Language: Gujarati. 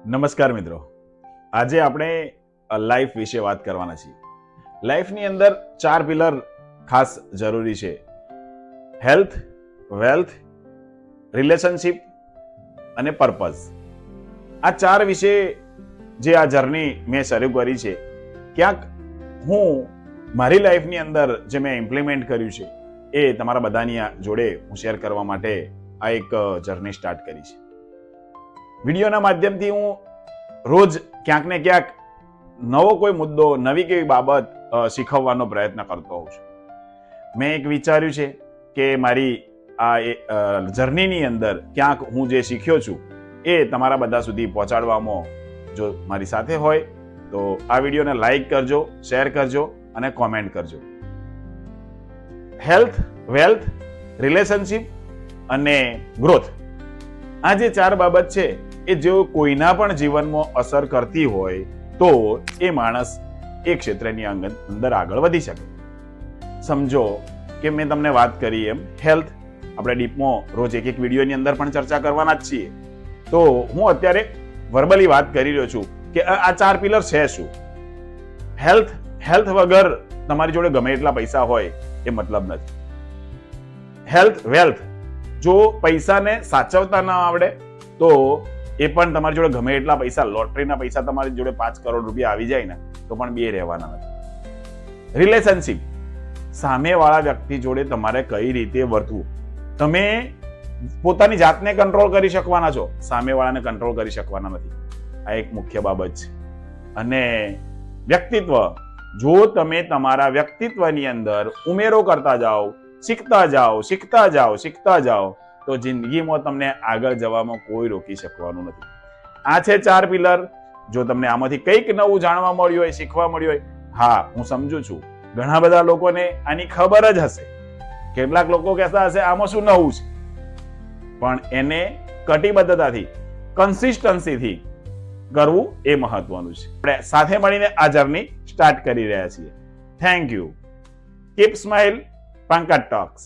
નમસ્કાર મિત્રો, આજે આપણે લાઈફ વિશે વાત કરવાના છીએ. લાઈફની અંદર 4 પિલર ખાસ જરૂરી છે: હેલ્થ, વેલ્થ, રિલેશનશિપ અને પર્પઝ. આ 4 વિશે જે આ જર્ની મેં શરૂ કરી છે, ક્યાંક હું મારી લાઈફની અંદર જે મેં ઇમ્પ્લિમેન્ટ કર્યું છે એ તમારા બધાની જોડે હું શેર કરવા માટે આ એક જર્ની સ્ટાર્ટ કરી છે. વિડીયોના માધ્યમથી હું રોજ ક્યાંક ને ક્યાંક નવો કોઈ મુદ્દો, નવી કેવી બાબત શીખવવાનો પ્રયત્ન કરતો હોઉં છું. મેં એક વિચાર્યું છે કે મારી આ જર્નીની અંદર ક્યાંક હું જે શીખ્યો છું એ તમારા બધા સુધી પહોંચાડવામાં જો મારી સાથે હોય તો આ વિડીયોને લાઈક કરજો, શેર કરજો અને કોમેન્ટ કરજો. હેલ્થ, વેલ્થ, રિલેશનશિપ અને ગ્રોથ, આ જે 4 બાબત છે એ જો કોઈના પણ જીવનમાં અસર કરતી હોય તો એ માણસ એ ક્ષેત્રની અંદર આગળ વધી શકે. સમજો કે મેં તમને વાત કરી એમ હેલ્થ, આપણે ડીપમાં રોજ એક વિડીયોની અંદર પણ ચર્ચા કરવાના જ છીએ. તો હું અત્યારે વર્બલી વાત કરી રહ્યો છું કે આ 4 પિલર છે શું. હેલ્થ વગર તમારી જોડે ગમે એટલા પૈસા હોય એ મતલબ નથી. હેલ્થ, વેલ્થ, જો પૈસાને સાચવતા ના આવડે તો એ પણ તમારી જોડે ગમે એટલા પૈસા, લોટરીના પૈસા તમારી જોડે 5 કરોડ રૂપિયા આવી જાય ને તો પણ બે રહેવાના નથી. રિલેશનશિપ, સામેવાળા વ્યક્તિ જોડે તમારે કઈ રીતે વર્તવું. તમે પોતાની જાતને કંટ્રોલ કરી શકવાના છો, સામેવાળાને કંટ્રોલ કરી શકવાના નથી. આ એક મુખ્ય બાબત છે. અને વ્યક્તિત્વ, જો તમે તમારા વ્યક્તિત્વની અંદર ઉમેરો કરતા જાઓ, શીખતા જાઓ તો જિંદગીમાં તમને આગળ જવામાં કોઈ રોકી શકવાનું નથી. આ છે 4 પિલર. જો તમને આમાંથી કંઈક નવું જાણવા મળ્યું હોય, શીખવા મળ્યું હોય, હા હું સમજુ છું ઘણા બધા લોકોને આની ખબર જ હશે. કેટલાક લોકો કહેતા હશે આમાં શું નવું છે, પણ એને કટિબદ્ધતાથી, કન્સિસ્ટન્સીથી કરવું એ મહત્વનું છે. આપણે સાથે મળીને આ જર્ની સ્ટાર્ટ કરી રહ્યા છીએ. Thank you. Keep smile. Pankaj talks.